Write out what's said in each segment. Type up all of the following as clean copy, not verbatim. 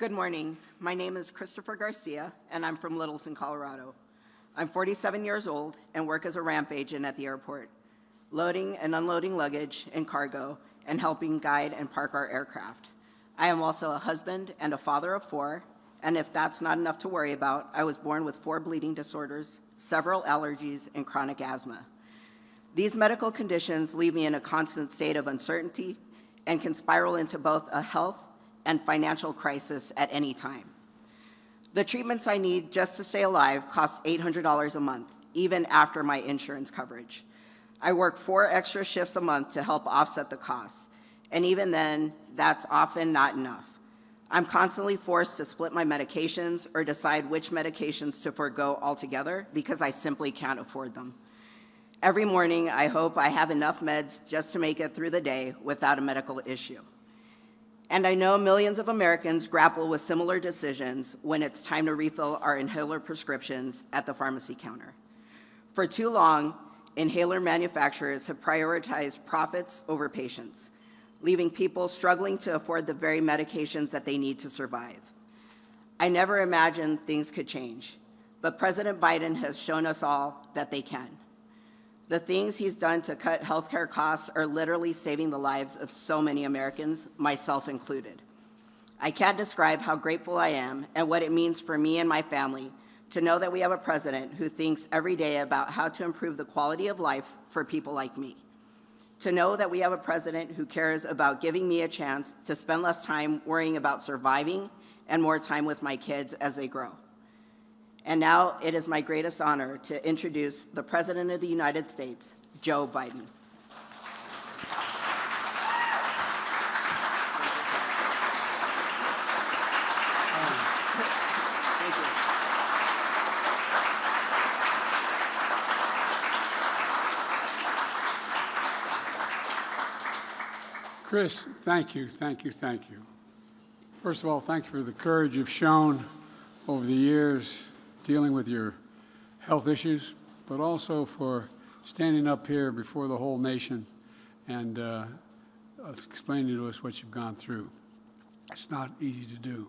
Good morning. My name is Christopher Garcia, and I'm from Littleton, Colorado. I'm 47 years old and work as a ramp agent at the airport, loading and unloading luggage and cargo and helping guide and park our aircraft. I am also a husband and a father of 4, and if that's not enough to worry about, I was born with 4 bleeding disorders, several allergies, and chronic asthma. These medical conditions leave me in a constant state of uncertainty and can spiral into both a health and financial crisis at any time. The treatments I need just to stay alive cost $800 a month, even after my insurance coverage. I work 4 extra shifts a month to help offset the costs, and even then, that's often not enough. I'm constantly forced to split my medications or decide which medications to forego altogether because I simply can't afford them. Every morning, I hope I have enough meds just to make it through the day without a medical issue. And I know millions of Americans grapple with similar decisions when it's time to refill our inhaler prescriptions at the pharmacy counter. For too long, inhaler manufacturers have prioritized profits over patients, leaving people struggling to afford the very medications that they need to survive. I never imagined things could change, but President Biden has shown us all that they can. The things he's done to cut healthcare costs are literally saving the lives of so many Americans, myself included. I can't describe how grateful I am and what it means for me and my family to know that we have a president who thinks every day about how to improve the quality of life for people like me. To know that we have a president who cares about giving me a chance to spend less time worrying about surviving and more time with my kids as they grow. And now it is my greatest honor to introduce the President of the United States, Joe Biden. Thank you. Chris, thank you. First of all, thank you for the courage you've shown over the years dealing with your health issues, but also for standing up here before the whole nation and explaining to us what you've gone through. It's not easy to do.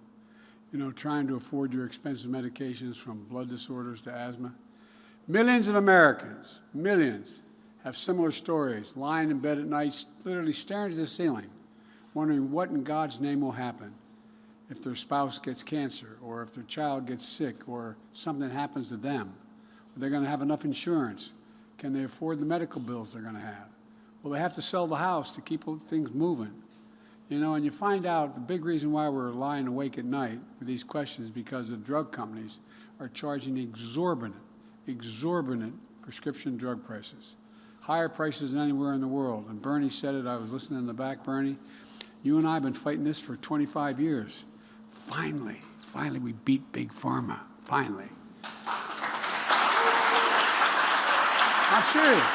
You know, trying to afford your expensive medications from blood disorders to asthma. Millions of Americans, millions, have similar stories, lying in bed at night, literally staring at the ceiling, wondering what in God's name will happen if their spouse gets cancer, or if their child gets sick, or something happens to them. Are they going to have enough insurance? Can they afford the medical bills they're going to have? Will they have to sell the house to keep things moving? You know, and you find out the big reason why we're lying awake at night with these questions is because the drug companies are charging exorbitant prescription drug prices. Higher prices than anywhere in the world. And Bernie said it, I was listening in the back, Bernie, you and I have been fighting this for 25 years. Finally, we beat Big Pharma, finally. I'm serious.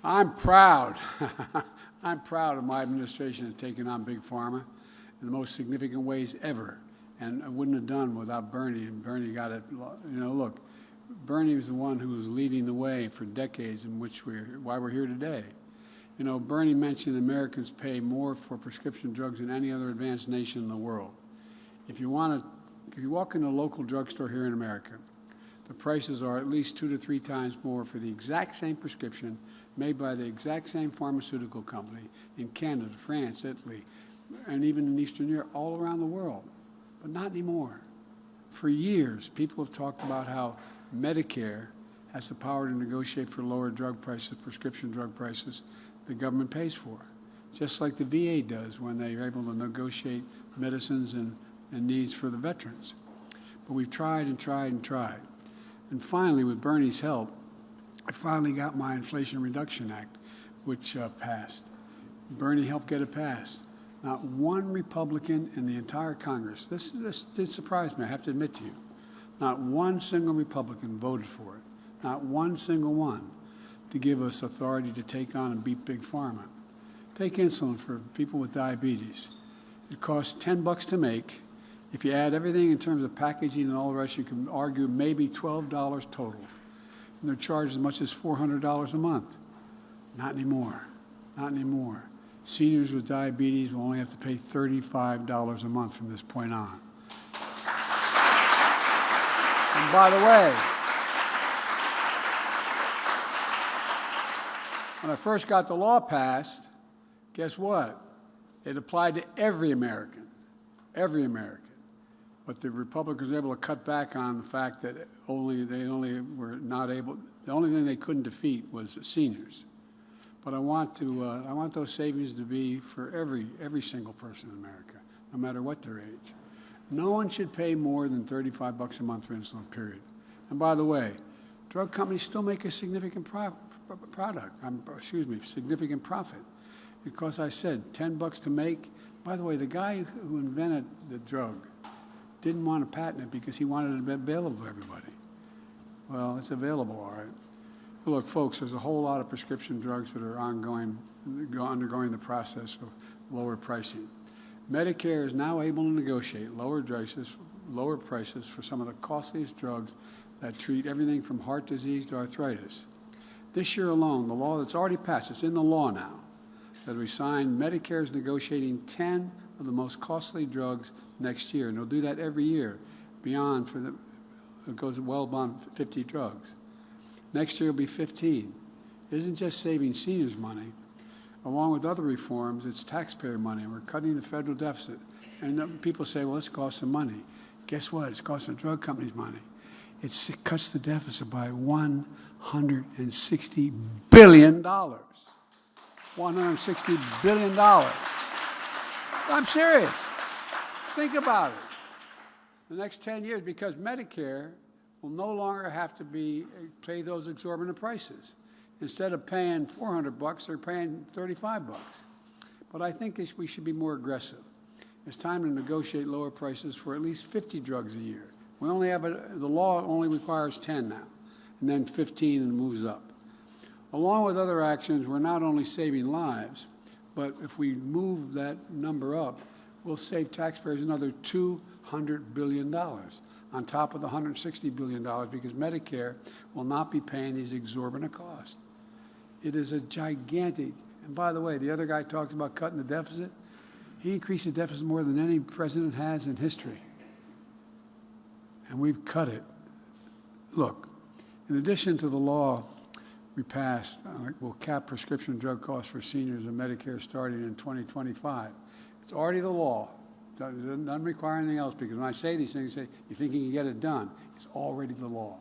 I'm proud. I'm proud of my administration of taking on Big Pharma in the most significant ways ever. And I wouldn't have done without Bernie, and Bernie got it. You know, look, Bernie was the one who was leading the way for decades in which why we're here today. You know, Bernie mentioned Americans pay more for prescription drugs than any other advanced nation in the world. If you walk into a local drugstore here in America, the prices are at least 2 to 3 times more for the exact same prescription made by the exact same pharmaceutical company in Canada, France, Italy, and even in Eastern Europe, all around the world. But not anymore. For years, people have talked about how Medicare has the power to negotiate for lower drug prices, prescription drug prices, the government pays for, just like the VA does when they're able to negotiate medicines and needs for the veterans. But we've tried and tried and tried. And finally, with Bernie's help, I finally got my Inflation Reduction Act, which passed. Bernie helped get it passed. Not one Republican in the entire Congress, this did surprise me, I have to admit to you, not one single Republican voted for it, not one single one, to give us authority to take on and beat Big Pharma. Take insulin for people with diabetes. It costs $10 to make. If you add everything in terms of packaging and all the rest, you can argue maybe $12 total. And they're charged as much as $400 a month. Not anymore. Not anymore. Seniors with diabetes will only have to pay $35 a month from this point on. And by the way, when I first got the law passed, guess what? It applied to every American, every American. But the Republicans were able to cut back on the fact that the only thing they couldn't defeat was seniors. But I want those savings to be for every single person in America, no matter what their age. No one should pay more than $35 a month for insulin, period. And by the way, drug companies still make a significant significant profit. Because I said $10 to make. By the way, the guy who invented the drug didn't want to patent it because he wanted it to be available to everybody. Well, it's available, all right. Look, folks, there's a whole lot of prescription drugs that are undergoing the process of lower pricing. Medicare is now able to negotiate lower prices for some of the costliest drugs that treat everything from heart disease to arthritis. This year alone, the law that's already passed, it's in the law now, that we signed, Medicare is negotiating 10 of the most costly drugs next year, and they'll do that every year, it goes well beyond 50 drugs. Next year will be 15. It isn't just saving seniors money. Along with other reforms, it's taxpayer money. We're cutting the federal deficit. And people say, well, this costs some money. Guess what? It's costing drug companies money. It cuts the deficit by $160 billion. $160 billion. I'm serious. Think about it. The next 10 years, because Medicare will no longer have to pay those exorbitant prices. Instead of paying $400, they're paying $35. But I think we should be more aggressive. It's time to negotiate lower prices for at least 50 drugs a year. We only have the law only requires 10 now, and then 15 and moves up. Along with other actions, we're not only saving lives, but if we move that number up, we'll save taxpayers another $200 billion on top of the $160 billion because Medicare will not be paying these exorbitant costs. It is a gigantic, and by the way, the other guy talks about cutting the deficit. He increased the deficit more than any president has in history. And we've cut it. Look, in addition to the law we passed, will cap prescription drug costs for seniors and Medicare starting in 2025. It's already the law. It doesn't require anything else because when I say these things, you think you can get it done. It's already the law.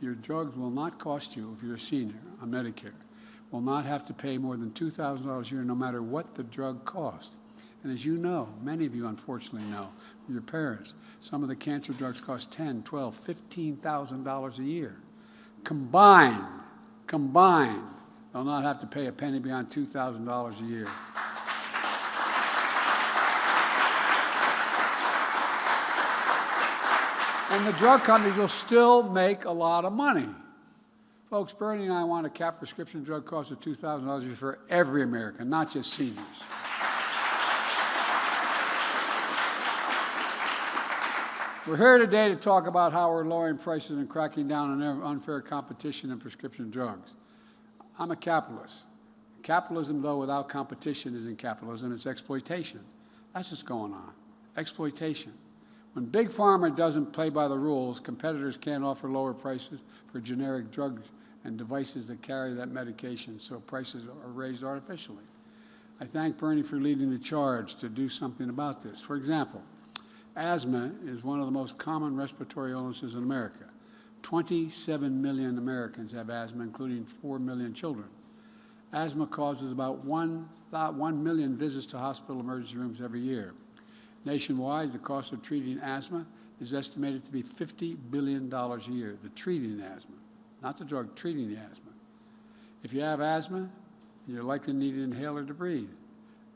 Your drugs will not cost you, if you're a senior on Medicare, will not have to pay more than $2,000 a year no matter what the drug costs. And as you know, many of you unfortunately know, your parents, some of the cancer drugs cost $10,000, $12,000, $15,000 a year. Combined, they'll not have to pay a penny beyond $2,000 a year. And the drug companies will still make a lot of money. Folks, Bernie and I want to cap prescription drug costs at $2,000 a year for every American, not just seniors. We're here today to talk about how we're lowering prices and cracking down on unfair competition in prescription drugs. I'm a capitalist. Capitalism, though, without competition isn't capitalism, it's exploitation. That's what's going on, exploitation. When Big Pharma doesn't play by the rules, competitors can't offer lower prices for generic drugs and devices that carry that medication, so prices are raised artificially. I thank Bernie for leading the charge to do something about this. For example, asthma is one of the most common respiratory illnesses in America. 27 million Americans have asthma, including 4 million children. Asthma causes about 1 million visits to hospital emergency rooms every year. Nationwide, the cost of treating asthma is estimated to be $50 billion a year, the treating asthma, not the drug, treating the asthma. If you have asthma, you're likely to need an inhaler to breathe.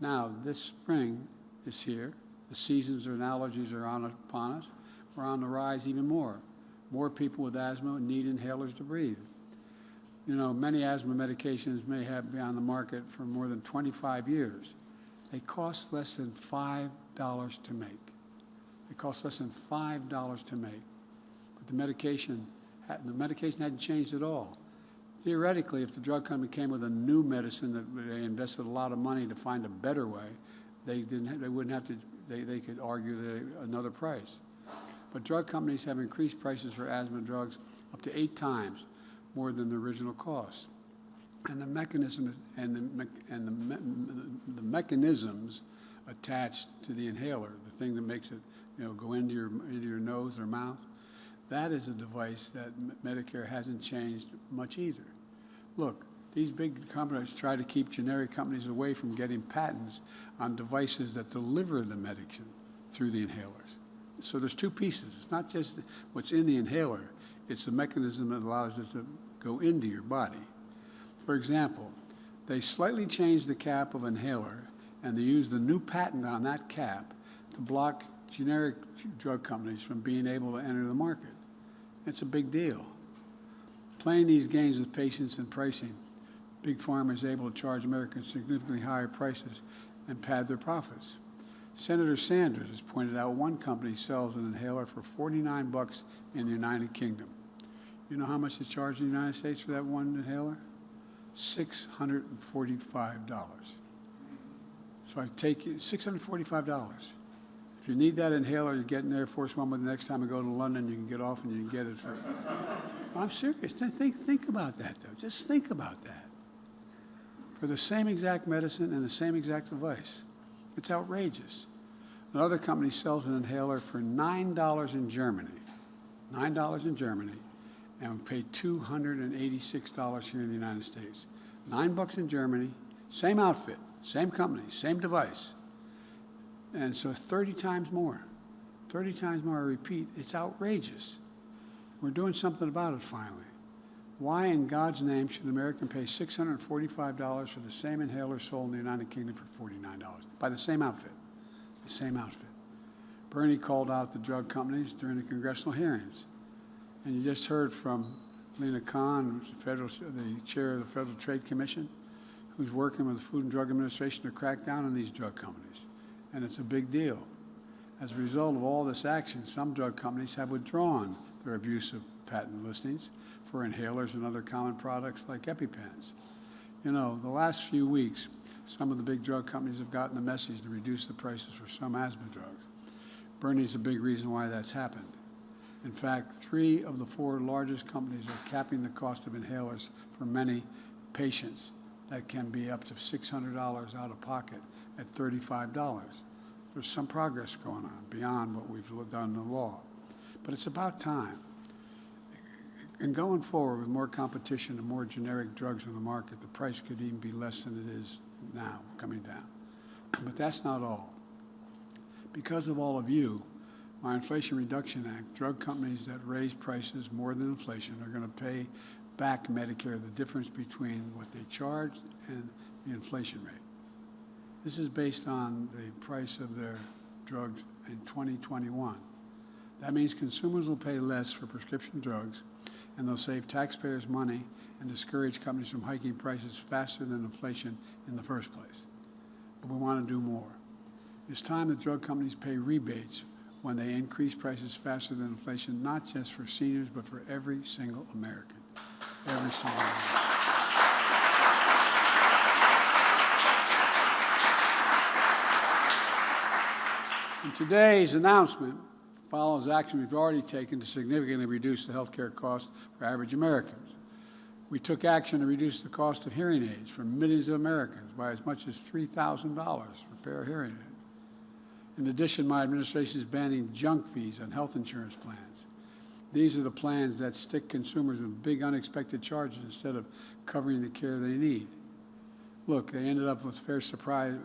Now, this spring is here. The seasons and allergies are upon us. We're on the rise even more. More people with asthma need inhalers to breathe. You know, many asthma medications may have been on the market for more than 25 years. They cost less than $5 to make. It costs less than $5 to make. But the medication hadn't changed at all. Theoretically, if the drug company came with a new medicine that they invested a lot of money to find a better way, they wouldn't have to, they could argue another price. But drug companies have increased prices for asthma drugs up to 8 times more than the original cost. And the mechanism the mechanisms attached to the inhaler, the thing that makes it, go into your nose or mouth, that is a device that Medicare hasn't changed much either. Look, these big companies try to keep generic companies away from getting patents on devices that deliver the medicine through the inhalers. So there's 2 pieces. It's not just what's in the inhaler, it's the mechanism that allows it to go into your body. For example, they slightly changed the cap of inhaler, and they used the new patent on that cap to block generic drug companies from being able to enter the market. It's a big deal. Playing these games with patients and pricing, Big Pharma is able to charge Americans significantly higher prices and pad their profits. Senator Sanders has pointed out one company sells an inhaler for $49 in the United Kingdom. You know how much is charged in the United States for that one inhaler? $645. So I take you, $645. If you need that inhaler, you get an Air Force One, but the next time I go to London, you can get off and you can get it for. I'm serious. Think about that, though. Just think about that. For the same exact medicine and the same exact device. It's outrageous. Another company sells an inhaler for $9 in Germany. $9 in Germany. And we pay $286 here in the United States. $9 in Germany, same outfit, same company, same device. And so 30 times more. 30 times more, I repeat, it's outrageous. We're doing something about it finally. Why in God's name should an American pay $645 for the same inhaler sold in the United Kingdom for $49 by the same outfit? The same outfit. Bernie called out the drug companies during the congressional hearings. And you just heard from Lena Khan, the chair of the Federal Trade Commission, who's working with the Food and Drug Administration to crack down on these drug companies. And it's a big deal. As a result of all this action, some drug companies have withdrawn their abusive patent listings for inhalers and other common products like EpiPens. The last few weeks, some of the big drug companies have gotten the message to reduce the prices for some asthma drugs. Bernie's a big reason why that's happened. In fact, 3 of the 4 largest companies are capping the cost of inhalers for many patients. That can be up to $600 out of pocket at $35. There's some progress going on beyond what we've done in the law. But it's about time. And going forward with more competition and more generic drugs in the market, the price could even be less than it is now, coming down. But that's not all. Because of all of you, my Inflation Reduction Act, drug companies that raise prices more than inflation are going to pay back Medicare the difference between what they charged and the inflation rate. This is based on the price of their drugs in 2021. That means consumers will pay less for prescription drugs, and they'll save taxpayers money and discourage companies from hiking prices faster than inflation in the first place. But we want to do more. It's time that drug companies pay rebates when they increase prices faster than inflation, not just for seniors, but for every single American. Every single American. And today's announcement follows action we've already taken to significantly reduce the health care costs for average Americans. We took action to reduce the cost of hearing aids for millions of Americans by as much as $3,000 for a pair of hearing aids. In addition, my administration is banning junk fees on health insurance plans. These are the plans that stick consumers in big unexpected charges instead of covering the care they need. Look, I ended up with surprise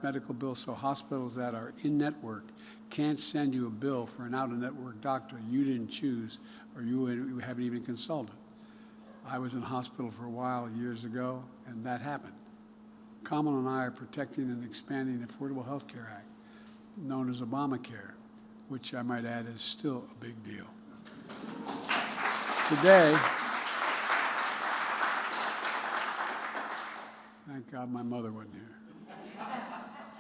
medical bills, so hospitals that are in-network can't send you a bill for an out-of-network doctor you didn't choose or you haven't even consulted. I was in hospital for a while years ago, and that happened. Kamala and I are protecting and expanding the Affordable Health Care Act, known as Obamacare, which I might add is still a big deal. Today, thank God my mother wasn't here.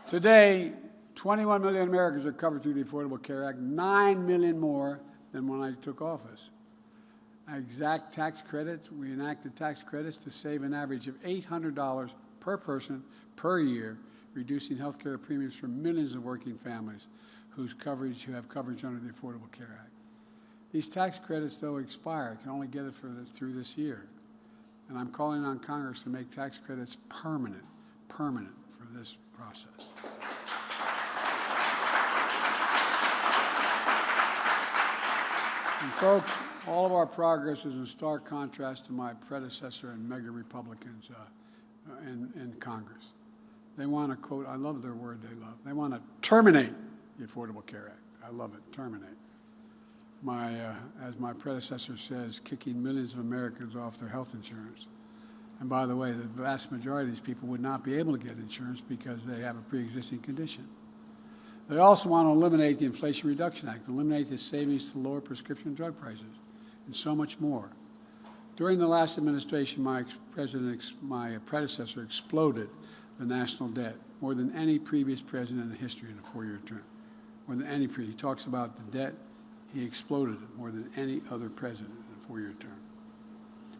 Today, 21 million Americans are covered through the Affordable Care Act, 9 million more than when I took office. exact tax credits. We enacted tax credits to save an average of $800 per person per year, reducing health care premiums for millions of working families who have coverage under the Affordable Care Act. These tax credits, though, expire. Can only get it through this year. And I'm calling on Congress to make tax credits permanent for this process. And folks, all of our progress is in stark contrast to my predecessor and mega Republicans in Congress. They want to, quote, I love their word they love, they want to terminate the Affordable Care Act. I love it, terminate. As my predecessor says, kicking millions of Americans off their health insurance. And by the way, the vast majority of these people would not be able to get insurance because they have a pre-existing condition. They also want to eliminate the Inflation Reduction Act, eliminate the savings to lower prescription drug prices, and so much more. During the last administration, my predecessor exploded the national debt more than any previous president in the history in a 4-year term. More than any previous. He talks about the debt. He exploded it more than any other president in a 4-year term.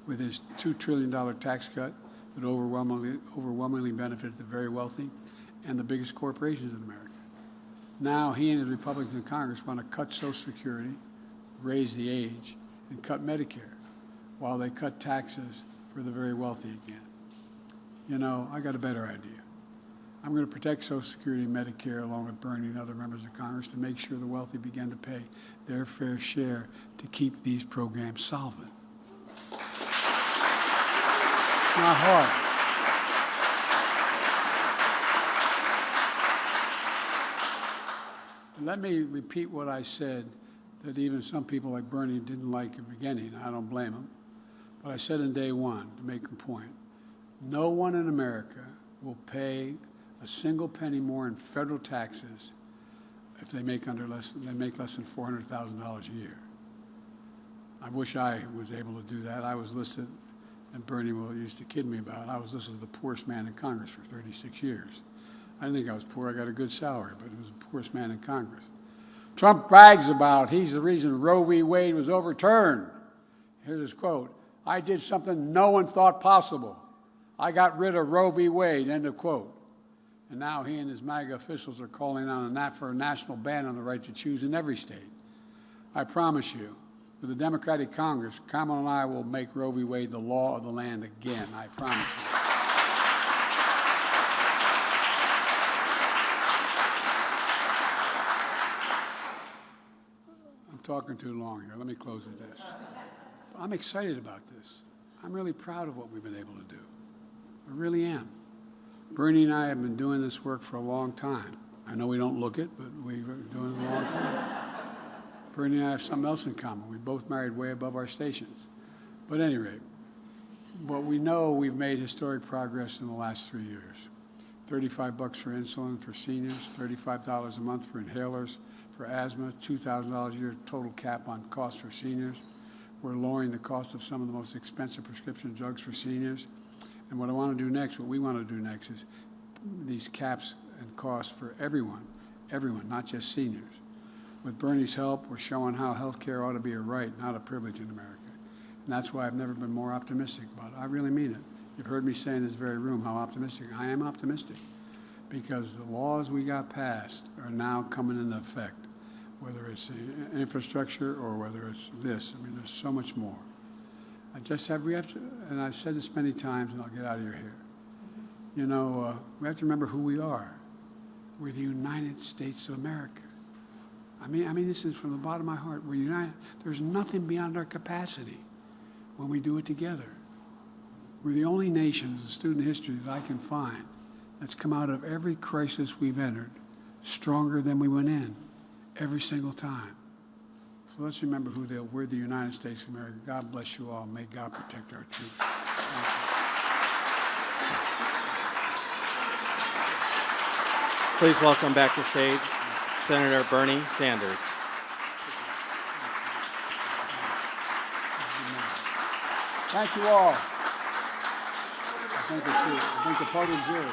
With his $2 trillion tax cut that overwhelmingly benefited the very wealthy and the biggest corporations in America. Now he and his Republicans in Congress want to cut Social Security, raise the age, and cut Medicare, while they cut taxes for the very wealthy again. You know, I got a better idea. I'm going to protect Social Security and Medicare along with Bernie and other members of Congress to make sure the wealthy begin to pay their fair share to keep these programs solvent. It's not hard. Let me repeat what I said that even some people like Bernie didn't like at the beginning. I don't blame him. But I said in day one, to make a point, no one in America will pay a single penny more in federal taxes if they make less than $400,000 a year. I wish I was able to do that. I was listed, and Bernie used to kid me about it, I was listed as the poorest man in Congress for 36 years. I didn't think I was poor. I got a good salary, but it was the poorest man in Congress. Trump brags about he's the reason Roe v. Wade was overturned. Here's his quote, I did something no one thought possible. I got rid of Roe v. Wade, end of quote. And now he and his MAGA officials are calling for a national ban on the right to choose in every state. I promise you, with the Democratic Congress, Kamala and I will make Roe v. Wade the law of the land again. I promise you. I'm talking too long here. Let me close with this. I'm excited about this. I'm really proud of what we've been able to do. I really am. Bernie and I have been doing this work for a long time. I know we don't look it, but we've been doing it a long time. Bernie and I have something else in common. We both married way above our stations. But at any rate, what we know, we've made historic progress in the last 3 years. $35 for insulin for seniors, $35 a month for inhalers, for asthma, $2,000 a year total cap on costs for seniors. We're lowering the cost of some of the most expensive prescription drugs for seniors. And what we want to do next is these caps and costs for everyone, not just seniors. With Bernie's help, we're showing how health care ought to be a right, not a privilege in America. And that's why I've never been more optimistic about it. I really mean it. You've heard me say in this very room how optimistic. I am optimistic because the laws we got passed are now coming into effect, whether it's infrastructure or whether it's this. I mean, there's so much more. We have to, and I've said this many times, and I'll get out of your hair. You know, we have to remember who we are. We're the United States of America. I mean, this is from the bottom of my heart. We're united. There's nothing beyond our capacity when we do it together. We're the only nation, as a student history, that I can find that's come out of every crisis we've entered stronger than we went in, every single time. So let's remember we're the United States of America. God bless you all. May God protect our troops. Please welcome back to stage Senator Bernie Sanders. Thank you all. I think the podium's yours.